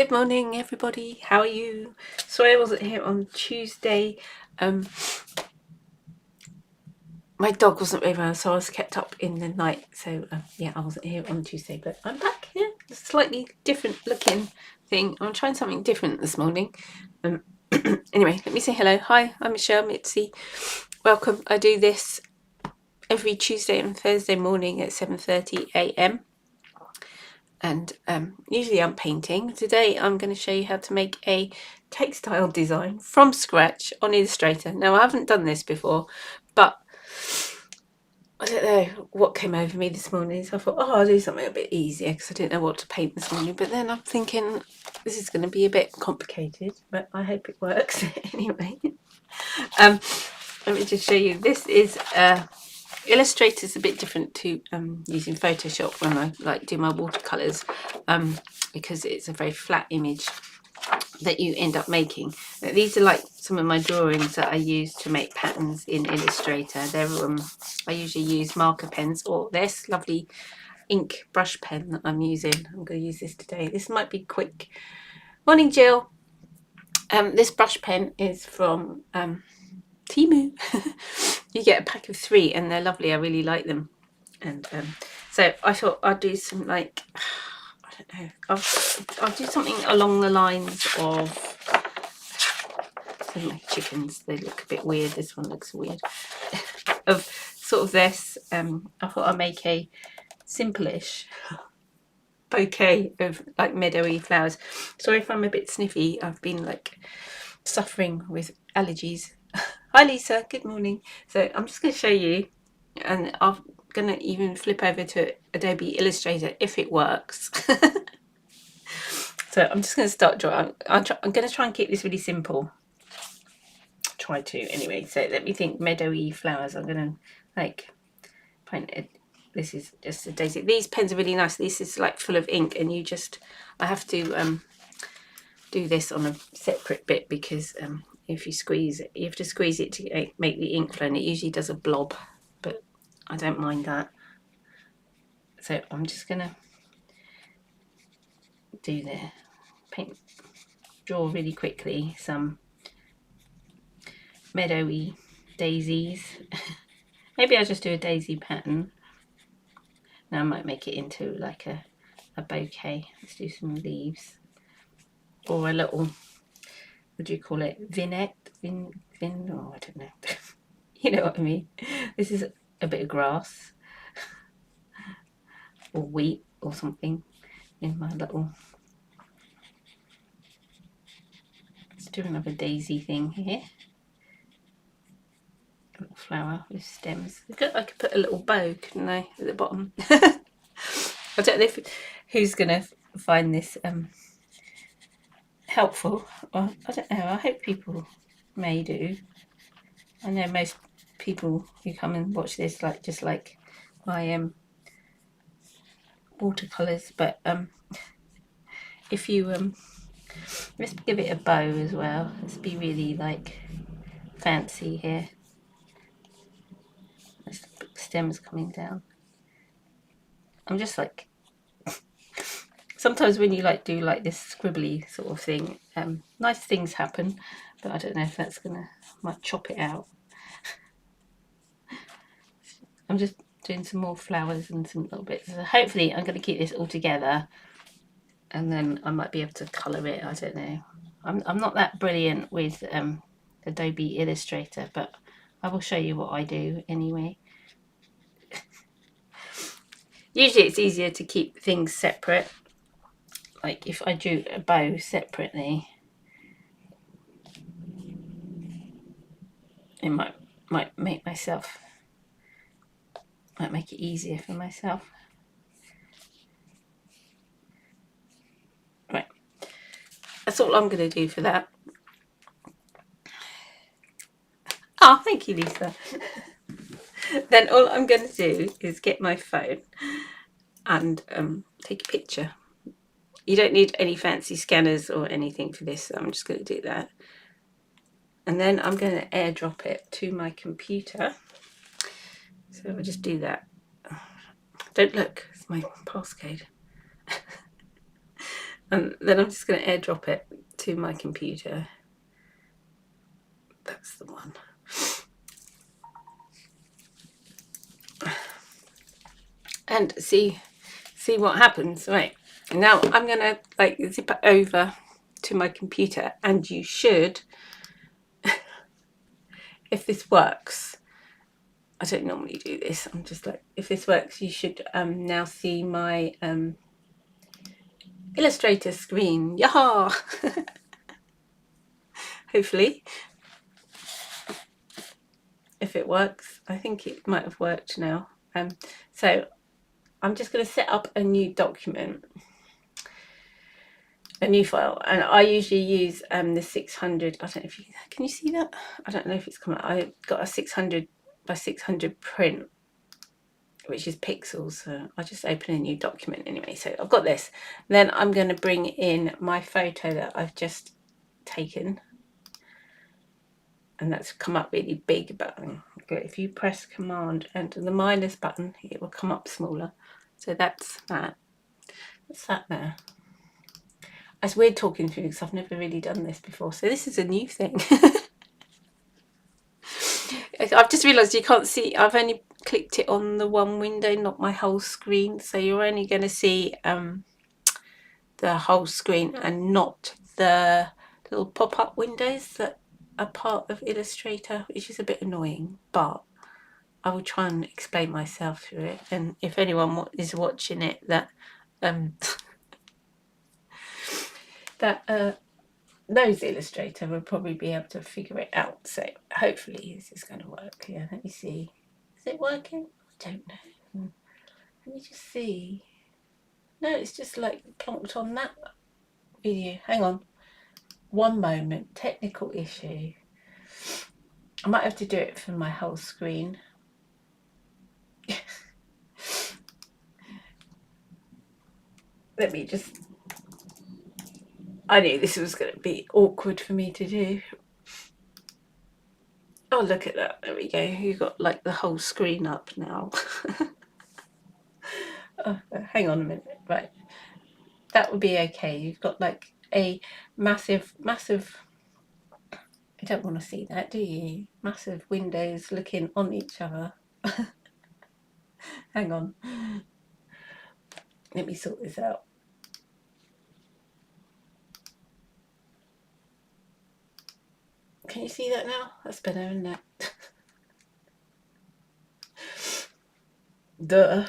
Good morning, everybody. How are you? Sorry I wasn't here on Tuesday. My dog wasn't very well, so I was kept up in the night. So yeah, I wasn't here on Tuesday, but I'm back here. A slightly different looking thing. I'm trying something different this morning. Anyway, let me say hello. Hi, I'm Michelle Mitzi. Welcome. I do this every Tuesday and Thursday morning at 7:30 a.m. and usually I'm painting. Today I'm going to show you how to make a textile design from scratch on Illustrator. Now I haven't done this before, but I don't know what came over me this morning, so I thought, oh, I'll do something a bit easier because I didn't know what to paint this morning. But then I'm thinking this is going to be a bit complicated, but I hope it works anyway. Let me just show you. This is Illustrator is a bit different to using Photoshop when I do my watercolors, because it's a very flat image that you end up making. These are like some of my drawings that I use to make patterns in Illustrator. They're I usually use marker pens or this lovely ink brush pen that I'm using. I'm going to use this today. This might be quick. Morning, Jill. This brush pen is from Temu. You get a pack of 3 and they're lovely. I really like them. And so I thought I'd do some I don't know, I'll do something along the lines of my chickens. They look a bit weird. This one looks weird. Of sort of this. I thought I'd make a simple-ish bouquet of like meadowy flowers. Sorry if I'm a bit sniffy. I've been suffering with allergies. Hi Lisa, good morning. So I'm just going to show you, and I'm going to even flip over to Adobe Illustrator if it works. So I'm just going to start drawing. I'm going to try and keep this really simple. Try to anyway. So let me think. Meadowy flowers. I'm going to paint it. This is just a daisy. These pens are really nice. This is full of ink, and I have to do this on a separate bit because if you squeeze it, you have to squeeze it to make the ink flow, and it usually does a blob, but I don't mind that. So I'm just gonna do the draw really quickly some meadowy daisies. Maybe I'll just do a daisy pattern. Now I might make it into like a bouquet. Let's do some leaves or a little, what do you call it, vignette, oh, I don't know. You know what I mean. This is a bit of grass or wheat or something in my little, let's do another daisy thing here. A little flower with stems. I could put a little bow, couldn't I, at the bottom? I don't know who's gonna find this helpful. Well, I don't know. I hope people may do. I know most people who come and watch this just like my watercolors, but if you let's give it a bow as well. Let's be really fancy here. There's stems coming down. I'm just sometimes when you do this scribbly sort of thing, nice things happen, but I don't know if that's might chop it out. I'm just doing some more flowers and some little bits. So hopefully I'm going to keep this all together, and then I might be able to colour it. I don't know. I'm not that brilliant with Adobe Illustrator, but I will show you what I do anyway. Usually it's easier to keep things separate. Like if I drew a bow separately, it might make it easier for myself. Right, that's all I'm going to do for that. Oh, thank you, Lisa. Then all I'm going to do is get my phone and take a picture. You don't need any fancy scanners or anything for this, so I'm just going to do that. And then I'm going to airdrop it to my computer. So I'll just do that. Don't look, it's my passcode. And then I'm just going to airdrop it to my computer. That's the one. And see what happens. Right, now I'm going to like zip it over to my computer, and you should, if this works, I don't normally do this, I'm just like, if this works, you should now see my Illustrator screen. Yaha! Hopefully, if it works. I think it might have worked now. So I'm just going to set up a new document, a new file, and I usually use the 600. I don't know if you can you see that. I don't know if it's coming out. I got a 600 by 600 print, which is pixels. So I'll just open a new document anyway. So I've got this. Then I'm going to bring in my photo that I've just taken, and that's come up really big. But if you press Command and the minus button, it will come up smaller. So that's that. What's that there? It's weird talking to you because I've never really done this before. So this is a new thing. I've just realised you can't see. I've only clicked it on the one window, not my whole screen. So you're only going to see the whole screen and not the little pop-up windows that are part of Illustrator, which is a bit annoying. But I will try and explain myself through it. And if anyone is watching it that knows Illustrator will probably be able to figure it out. So hopefully this is going to work. Yeah, let me see. Is it working? I don't know. Let me just see. No, it's just like plonked on that video. Hang on. One moment. Technical issue. I might have to do it from my whole screen. Let me just... I knew this was going to be awkward for me to do. Oh, look at that. There we go. You've got like the whole screen up now. Oh, hang on a minute. Right. That would be okay. You've got like a massive... I don't want to see that, do you? Massive windows looking on each other. Hang on. Let me sort this out. Can you see that now? That's better, isn't it? Duh.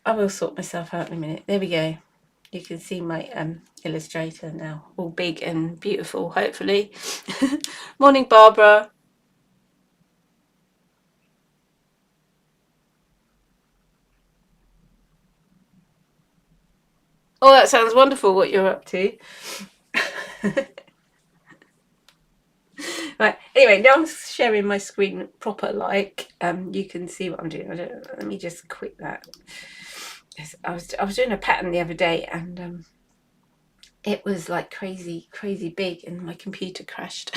I will sort myself out in a minute. There we go. You can see my Illustrator now, all big and beautiful, hopefully. Morning, Barbara. Oh, that sounds wonderful what you're up to. Right, anyway, now I'm sharing my screen proper like. You can see what I'm doing. Let me just quit that. I was doing a pattern the other day, and it was like crazy big, and my computer crashed.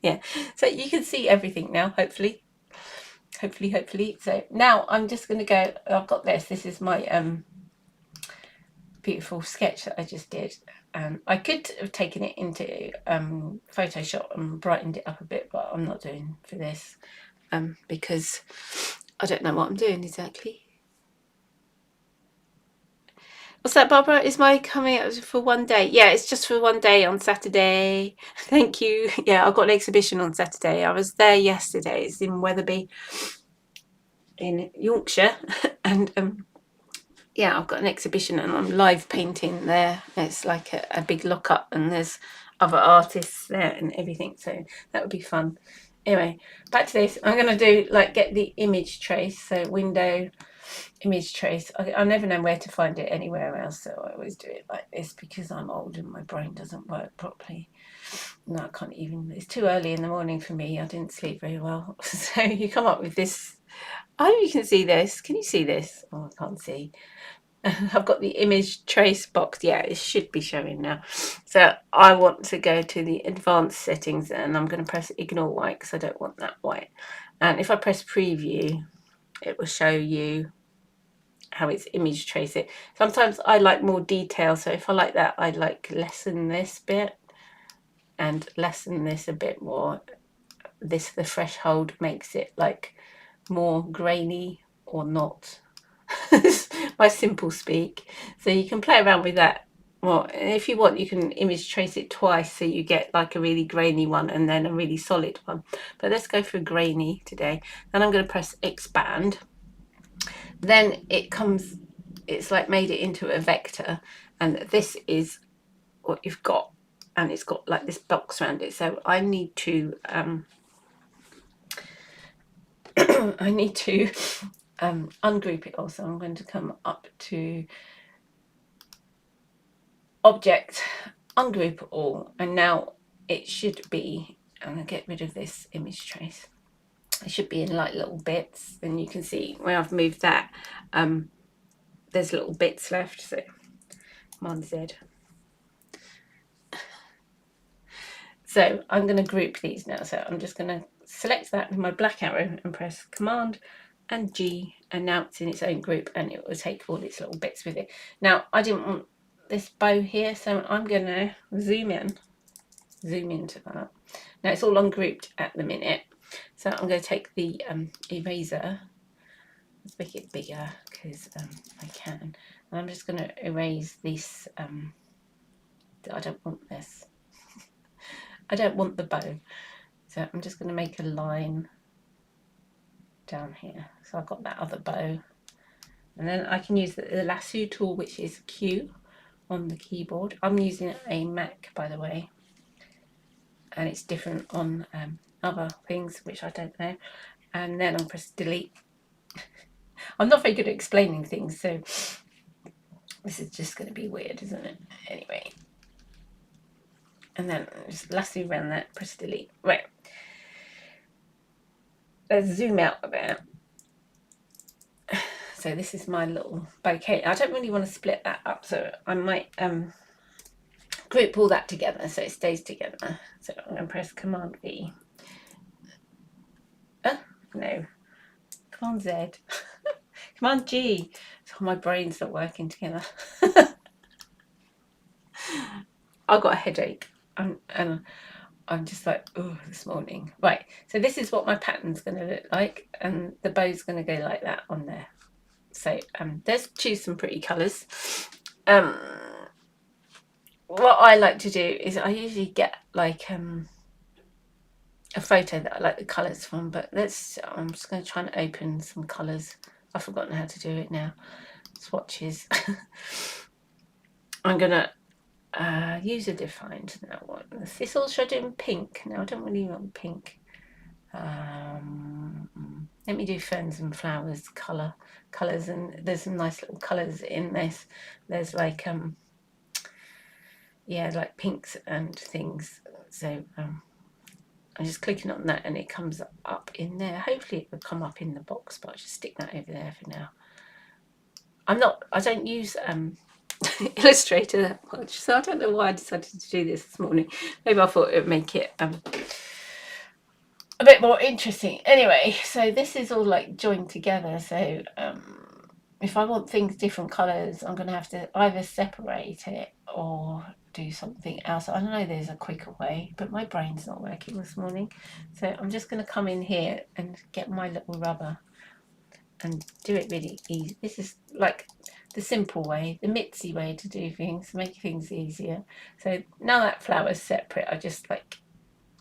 Yeah, so you can see everything now, hopefully. So now I'm just going to go. I've got this. This is my beautiful sketch that I just did. I could have taken it into Photoshop and brightened it up a bit, but I'm not doing for this because I don't know what I'm doing exactly. What's that, Barbara? Is my coming out for one day? Yeah, it's just for one day on Saturday. Thank you. Yeah, I've got an exhibition on Saturday. I was there yesterday. It's in Wetherby in Yorkshire. And yeah, I've got an exhibition and I'm live painting there. It's like a big lock-up and there's other artists there and everything. So that would be fun. Anyway, back to this. I'm going to do like get the image trace. So window, image trace. I never know where to find it anywhere else. So I always do it like this because I'm old and my brain doesn't work properly. No, I can't even. It's too early in the morning for me. I didn't sleep very well. So you come up with this. Oh, you can see this. Can you see this? Oh, I can't see. I've got the image trace box. Yeah, it should be showing now. So I want to go to the advanced settings and I'm going to press ignore white because I don't want that white. And if I press preview, it will show you how it's image trace it. Sometimes I like more detail, so if I like that, I'd like lessen this bit and lessen this a bit more. The threshold makes it like more grainy or not. My simple speak. So you can play around with that. Well, if you want, you can image trace it twice, so you get like a really grainy one and then a really solid one. But let's go for grainy today. Then I'm going to press expand. Then it's like made it into a vector, and this is what you've got, and it's got like this box around it. So I need to ungroup it also. I'm going to come up to object, ungroup all, and now it should be, I'm going to get rid of this image trace. It should be in like little bits, and you can see where I've moved that, there's little bits left. So Command Z. So I'm going to group these now. So I'm just going to select that with my black arrow and press Command and G, and now it's in its own group, and it will take all its little bits with it. Now I didn't want this bow here, so I'm going to zoom into that. Now it's all ungrouped at the minute, so I'm going to take the eraser. Let's make it bigger because I can. And I'm just going to erase this. I don't want this. I don't want the bow. So I'm just going to make a line down here. So I've got that other bow. And then I can use the lasso tool, which is Q on the keyboard. I'm using a Mac, by the way. And it's different on other things, which I don't know. And then I'll press delete. I'm not very good at explaining things, so this is just going to be weird, isn't it? Anyway. And then just lasso around that, press delete. Right. Let's zoom out a bit. So this is my little bouquet. I don't really want to split that up, so I might group all that together so it stays together. So I'm going to press Command V. No. Command Z. Command G. So my brain's not working together. I've got a headache. And I'm just like, oh, this morning. Right, so this is what my pattern's going to look like, and the bow's going to go like that on there. So let's choose some pretty colours. What I like to do is I usually get like a photo that I like the colours from, but I'm just going to try and open some colours. I've forgotten how to do it now. Swatches. I'm going to use a defined now. What is this? All should I do in pink? No, I don't really want pink. Let me do ferns and flowers colours, and there's some nice little colours in this. There's like yeah, like pinks and things. So I'm just clicking on that and it comes up in there. Hopefully it will come up in the box, but I'll just stick that over there for now. I don't use Illustrator that much, so I don't know why I decided to do this morning. Maybe I thought it would make it a bit more interesting. Anyway, so this is all like joined together. So if I want things different colours, I'm going to have to either separate it or do something else. I don't know, there's a quicker way, but my brain's not working this morning. So I'm just going to come in here and get my little rubber and do it really easy. This is like the simple way, the Mitzi way to do things, make things easier. So now that flower's separate, I just like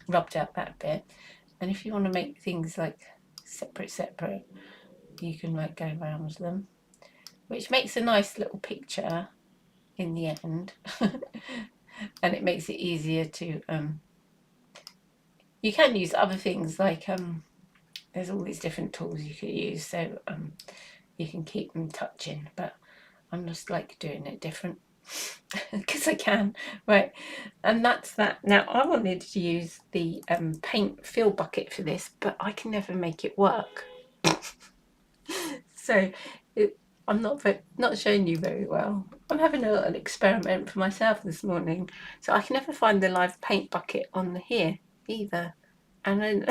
rubbed out that bit. And if you want to make things like separate, you can like go around them, which makes a nice little picture in the end. And it makes it easier to you can use other things like there's all these different tools you could use, so you can keep them touching, but I'm just like doing it different because I can. Right, and that's that. Now I wanted to use the paint fill bucket for this, but I can never make it work. So I'm not showing you very well. I'm having a little experiment for myself this morning. So I can never find the live paint bucket on here either. And then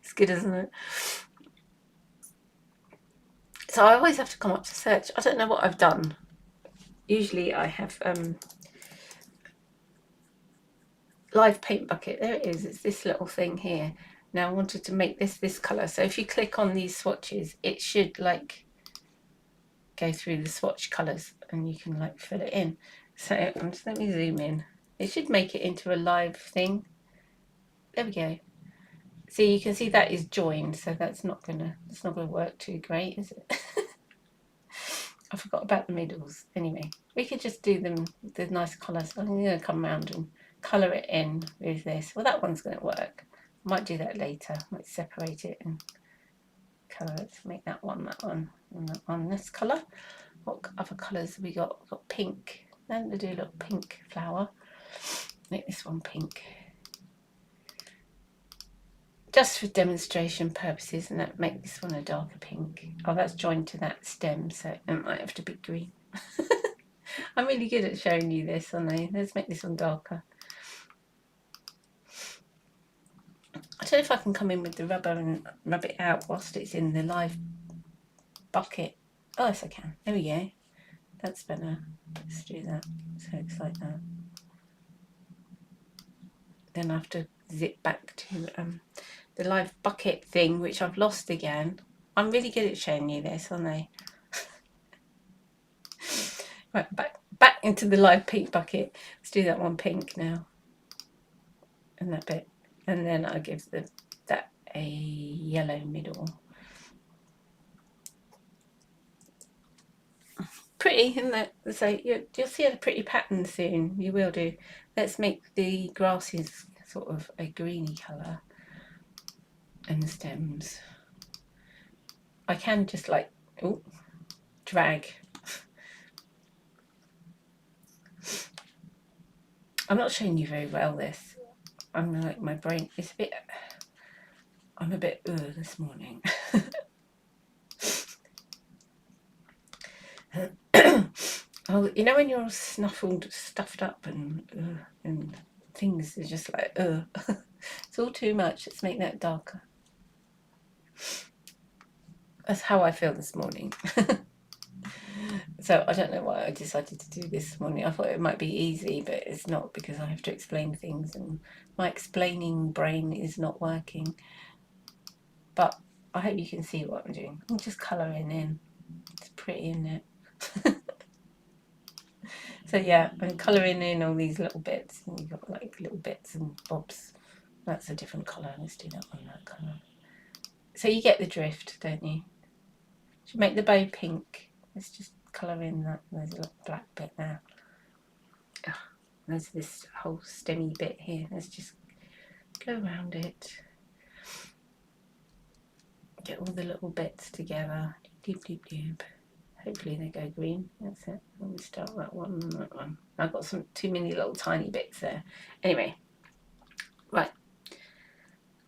it's good, isn't it? So I always have to come up to search. I don't know what I've done. Usually I have live paint bucket. There it is. It's this little thing here. Now I wanted to make this colour. So if you click on these swatches, it should like go through the swatch colours and you can like fill it in. So let me zoom in. It should make it into a live thing. There we go. See, you can see that is joined, so that's not gonna work too great, is it? I forgot about the middles. Anyway, we could just do them the nice colours. I'm gonna come around and colour it in with this. Well, that one's gonna work. I might do that later. I might separate it and colour it to make that one, and that one this colour. What other colours have we got? We've got pink. Then we'll do a little pink flower. Make this one pink. Just for demonstration purposes, and that make this one a darker pink. Oh, that's joined to that stem, so it might have to be green. I'm really good at showing you this, aren't I? Let's make this one darker. I don't know if I can come in with the rubber and rub it out whilst it's in the live bucket. Oh, yes I can. There we go. That's better. Let's do that. So it's like that. Then I have to zip back to the live bucket thing, which I've lost again. I'm really good at showing you this, aren't I? Right, back into the live pink bucket. Let's do that one pink now. And that bit. And then I'll give that a yellow middle. Pretty, isn't it? So you'll see a pretty pattern soon. You will do. Let's make the grasses sort of a greeny colour. And the stems. I can just like, drag. I'm not showing you very well this. I'm like, my brain is a bit, I'm a bit this morning. Oh, you know when you're snuffled, stuffed up and things are just like, it's all too much. Let's make that darker. That's how I feel this morning. So I don't know why I decided to do this morning. I thought it might be easy, but it's not, because I have to explain things and my explaining brain is not working. But I hope you can see what I'm doing. I'm just colouring in. It's pretty, isn't it? So yeah, I'm colouring in all these little bits, and you've got like little bits and bobs. That's a different colour. Let's do that one, that colour. So you get the drift, don't you? Should make the bow pink. Let's just colour in that. There's a little black bit there. There's this whole stemmy bit here. Let's just go around it. Get all the little bits together. Doop, doop, doop. Hopefully they go green. That's it. Let me start that one and that one. I've got too many little tiny bits there. Anyway, right.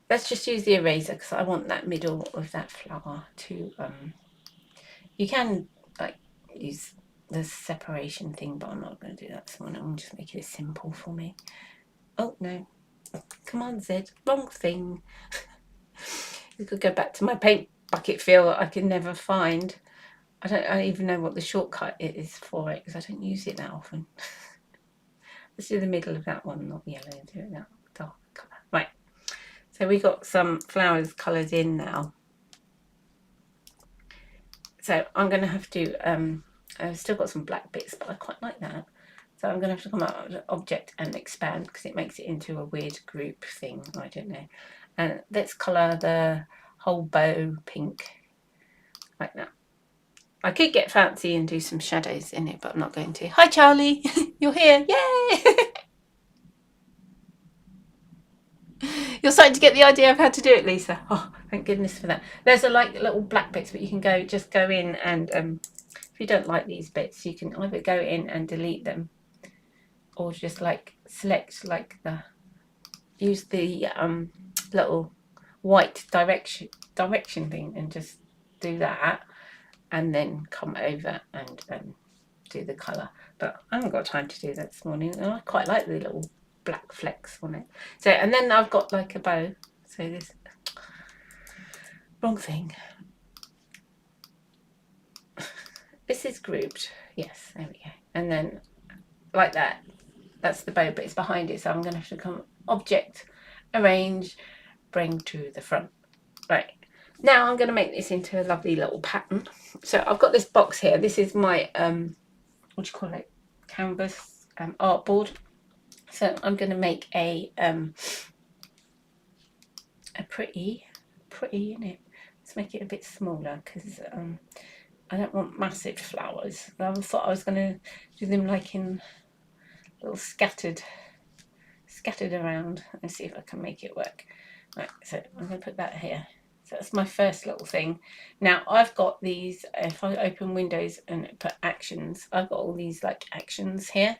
Let's just use the eraser because I want that middle of that flower to. You can like use the separation thing, but I'm not going to do that this morning. I'm just making it simple for me. Oh no! Come on, Zed. Wrong thing. You could go back to my paint bucket feel that I can never find. I don't even know what the shortcut is for it because I don't use it that often. Let's do the middle of that one, not yellow. Do it that dark colour. Right. So we got some flowers coloured in now. So I'm going to have to. I've still got some black bits, but I quite like that. So I'm going to have to come out of Object and Expand because it makes it into a weird group thing. I don't know. And let's colour the whole bow pink like that. I could get fancy and do some shadows in it, but I'm not going to. Hi, Charlie. You're here. Yay! You're starting to get the idea of how to do it, Lisa. Oh, thank goodness for that. There's a like little black bits, but you can just go in and if you don't like these bits, you can either go in and delete them, or just like select like use the little white direction thing and just do that. And then come over and do the colour. But I haven't got time to do that this morning. And I quite like the little black flecks on it. So, and then I've got like a bow. So this, wrong thing. this is grouped. Yes, there we go. And then like that, that's the bow, but it's behind it, so I'm going to have to come object, arrange, bring to the front. Right, now I'm going to make this into a lovely little pattern. So I've got this box here. This is my what do you call it, canvas artboard. So I'm going to make a pretty in it. Let's make it a bit smaller because I don't want massive flowers. I thought I was going to do them like in little scattered around. Let's see if I can make it work. Right, so I'm going to put that here. So that's my first little thing. Now I've got these, if I open Windows and put actions, I've got all these like actions here,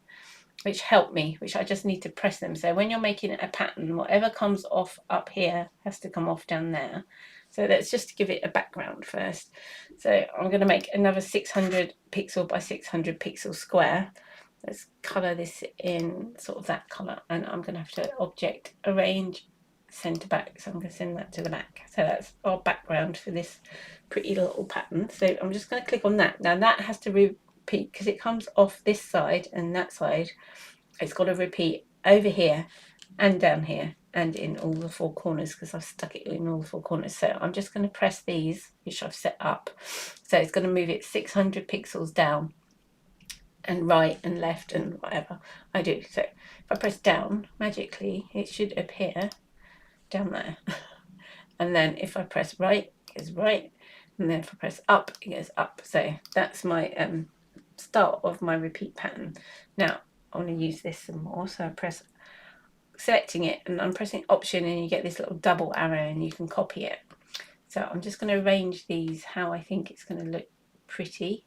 which help me, which I just need to press them. So when you're making a pattern, whatever comes off up here has to come off down there. So let's just give it a background first. So I'm going to make another 600 pixel by 600 pixel square. Let's colour this in sort of that colour, and I'm going to have to object, arrange, send to back. So I'm going to send that to the back. So that's our background for this pretty little pattern. So I'm just going to click on that. Now that has to repeat because it comes off this side and that side. It's got to repeat over here and down here and in all the four corners because I've stuck it in all the four corners. So I'm just going to press these, which I've set up. So it's going to move it 600 pixels down and right and left and whatever I do. So if I press down, magically it should appear down there. And then if I press right, it goes right. And then if I press up, it goes up. So that's my start of my repeat pattern. Now I want to use this some more, so I press selecting it and I'm pressing option and you get this little double arrow and you can copy it. So I'm just going to arrange these how I think it's going to look pretty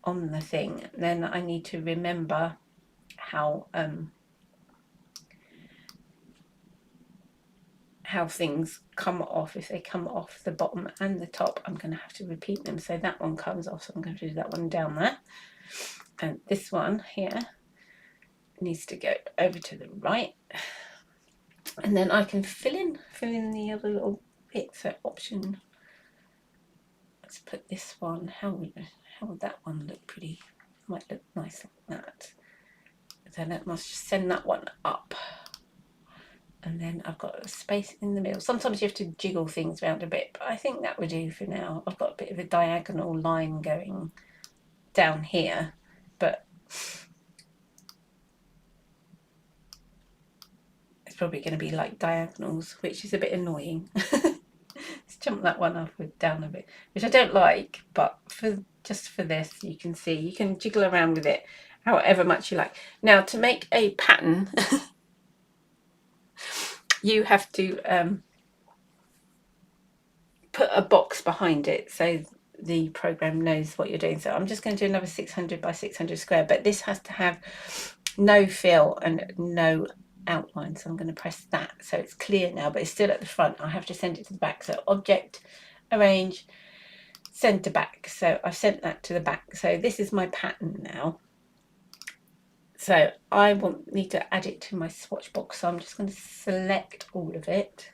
on the thing. And then I need to remember how things come off. If they come off the bottom and the top, I'm going to have to repeat them. So that one comes off, so I'm going to do that one down there. And this one here needs to go over to the right. And then I can fill in the other little bit. So option, let's put this one, how would that one look pretty? Might look nice like that. Then it must send that one up. And then I've got a space in the middle. Sometimes you have to jiggle things around a bit, but I think that would do for now. I've got a bit of a diagonal line going down here, but it's probably going to be like diagonals, which is a bit annoying. Let's jump that one up and down a bit, which I don't like, but just for this, you can see, you can jiggle around with it however much you like. Now, to make a pattern, you have to put a box behind it so the program knows what you're doing. So I'm just going to do another 600 by 600 square, but this has to have no fill and no outline. So I'm going to press that so it's clear now, but it's still at the front. I have to send it to the back. So object, arrange, send to back. So I've sent that to the back. So this is my pattern now. So I need to add it to my swatch box. So I'm just going to select all of it.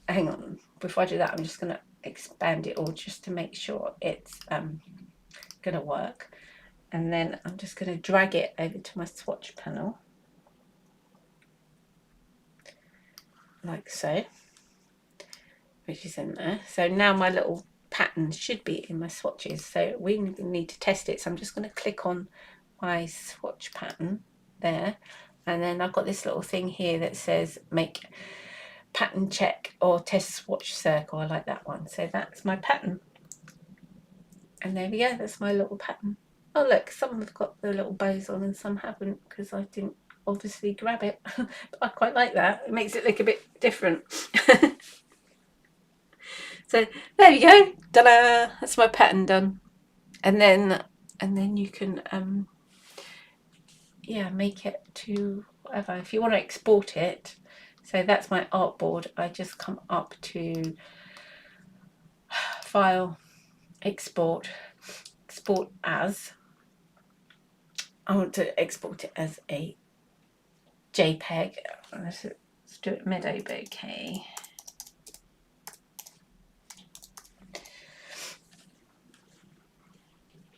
Hang on, before I do that, I'm just going to expand it all just to make sure it's going to work. And then I'm just going to drag it over to my swatch panel, like so, which is in there. So now my little pattern should be in my swatches. So we need to test it. So I'm just going to click on my swatch pattern there. And then I've got this little thing here that says make pattern check or test swatch circle. I like that one. So that's my pattern. And there we go, that's my little pattern. Oh look, some have got the little bows on and some haven't because I didn't obviously grab it. But I quite like that. It makes it look a bit different. So there you go. Ta-da! That's my pattern done. And then you can yeah, make it to whatever. If you want to export it, so that's my artboard. I just come up to File, Export as. I want to export it as a JPEG. Let's do it mid-OBK.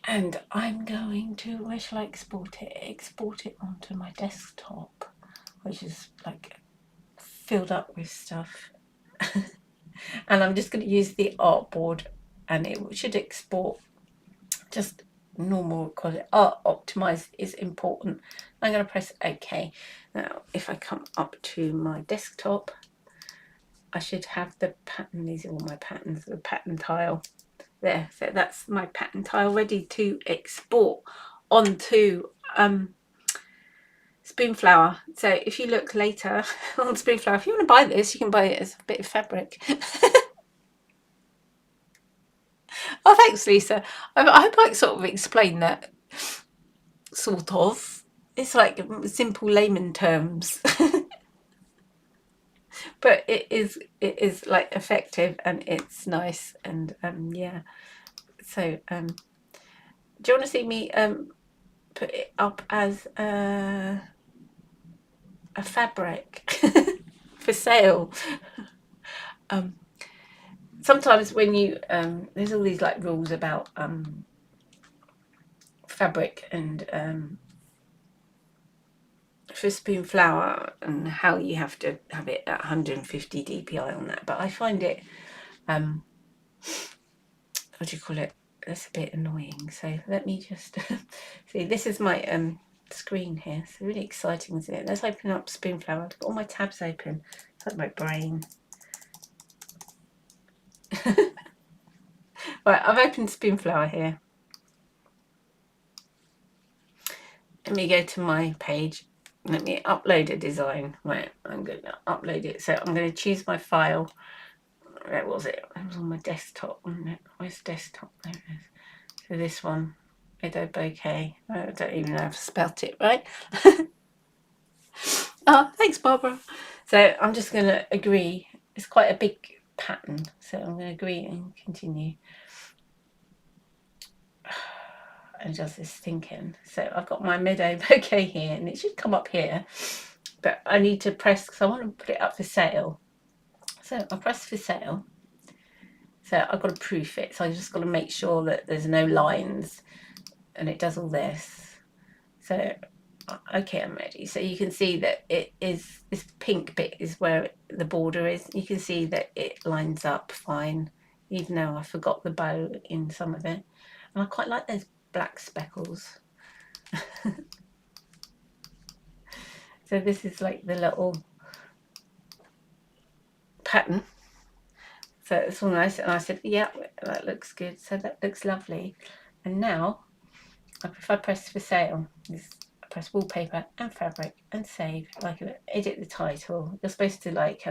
And I'm going to, where shall I export it? Export it onto my desktop, which is like filled up with stuff. And I'm just going to use the artboard, and it should export just normal quality. Art optimized is important. I'm going to press OK. Now, if I come up to my desktop, I should have the pattern. These are all my patterns, the pattern tile there. So that's my pattern tile ready to export onto Spoonflower. So if you look later on Spoonflower, if you want to buy this, you can buy it as a bit of fabric. Oh, thanks, Lisa. I hope I sort of explained that. Sort of. It's like simple layman terms. But it is like effective, and it's nice, and yeah. So do you want to see me put it up as a fabric for sale? Sometimes when you there's all these like rules about fabric and for Spoonflower, and how you have to have it at 150 dpi on that, but I find it what do you call it, that's a bit annoying. So let me just see, this is my screen here. It's really exciting, isn't it? Let's open up Spoonflower. I've got all my tabs open. It's like my brain. Right, I've opened Spoonflower here. Let me go to my page. Let me upload a design. Right, I'm going to upload it. So I'm going to choose my file. Where was it? It was on my desktop, wasn't it? Where's desktop? There it is. So this one, Adobe. I don't even know if I spelt it right. Oh, thanks, Barbara. So I'm just going to agree. It's quite a big pattern, so I'm going to agree and continue. And just this thinking. So I've got my meadow bouquet here, and it should come up here, but I need to press because I want to put it up for sale. So I press for sale. So I've got to proof it. So I just got to make sure that there's no lines, and it does all this. So okay, I'm ready. So you can see that it is, this pink bit is where the border is. You can see that it lines up fine, even though I forgot the bow in some of it. And I quite like those black speckles. So this is like the little pattern. So it's all nice. And I said, yeah, that looks good. So that looks lovely. And now, if I press for sale, I press wallpaper and fabric and save. Like, edit the title. You're supposed to like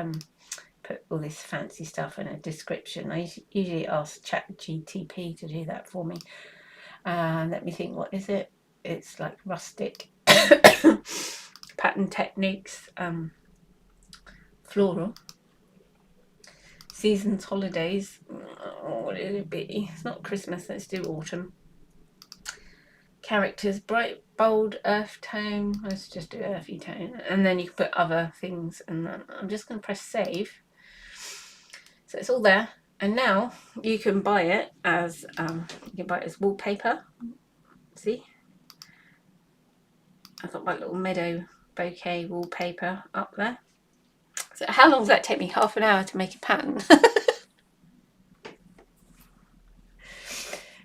put all this fancy stuff in a description. I usually ask ChatGTP to do that for me. Let me think, what is it? It's like rustic pattern techniques, floral, seasons, holidays. What would it be? It's not Christmas, let's do autumn. Characters, bright, bold, earth tone. Let's just do earthy tone. And then you can put other things. And then I'm just going to press save. So it's all there. And now you can buy it as wallpaper. See? I've got my little meadow bouquet wallpaper up there. So how long does that take me? Half an hour to make a pattern.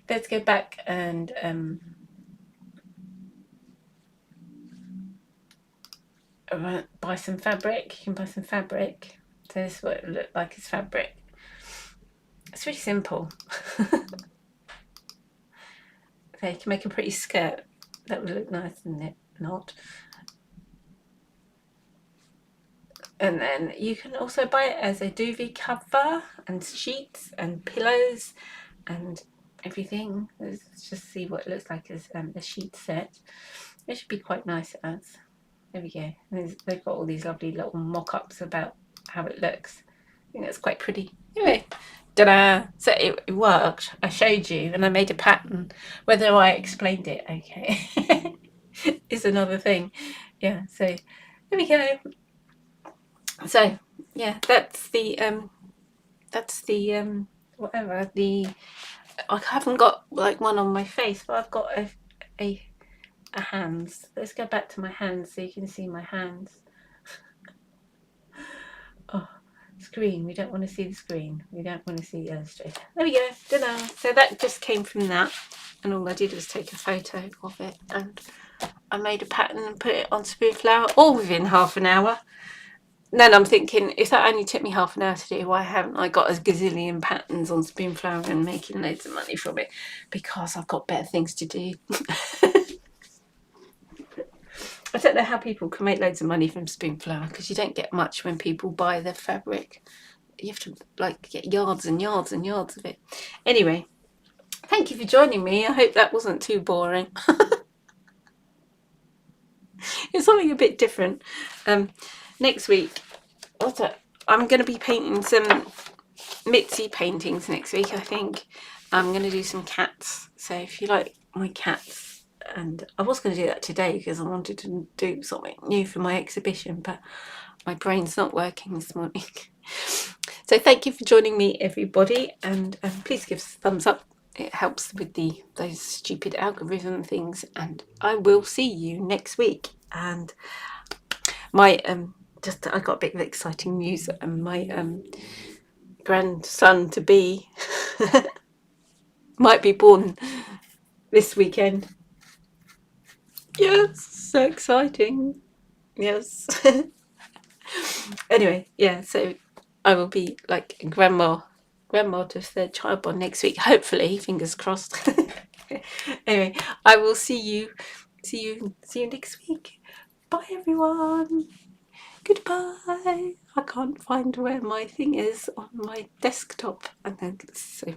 Let's go back and buy some fabric. You can buy some fabric. So this is what it looked like as fabric. It's really simple. So you can make a pretty skirt. That would look nice, wouldn't it? Not. And then you can also buy it as a duvet cover and sheets and pillows and everything. Let's just see what it looks like as a sheet set. It should be quite nice as. There we go. They've got all these lovely little mock-ups about how it looks. I think that's quite pretty. Anyway, ta-da! So it worked. I showed you and I made a pattern. Whether I explained it okay is another thing. Yeah, so there we go. So yeah, that's the whatever, the I haven't got like one on my face, but I've got a hands. Let's go back to my hands so you can see my hands. Oh, screen. We don't want to see the screen. We don't want to see the Illustrator. There we go. Ta-da. So that just came from that, and all I did was take a photo of it, and I made a pattern and put it on Spoonflower all within half an hour. And then I'm thinking, if that only took me half an hour to do, why haven't I got a gazillion patterns on Spoonflower and making loads of money from it? Because I've got better things to do. I don't know how people can make loads of money from Spoonflower, because you don't get much when people buy the fabric. You have to like get yards and yards and yards of it. Anyway, thank you for joining me. I hope that wasn't too boring. It's something a bit different. Next week, I'm going to be painting some Mitzi paintings next week, I think. I'm going to do some cats. So if you like my cats, and I was going to do that today because I wanted to do something new for my exhibition, but my brain's not working this morning. So thank you for joining me, everybody, and please give us a thumbs up. It helps with those stupid algorithm things, and I will see you next week. And my I got a bit of exciting news. My grandson to be might be born this weekend. Yes, so exciting. Yes. Anyway, yeah, so I will be like grandma to third child born next week, hopefully, fingers crossed. Anyway, I will see you next week. Bye everyone. Goodbye. I can't find where my thing is on my desktop. And then so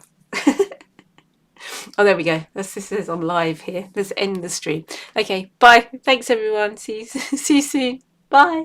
oh, there we go. This says I'm live here. Let's end the stream. Okay, bye. Thanks everyone. See you soon. Bye.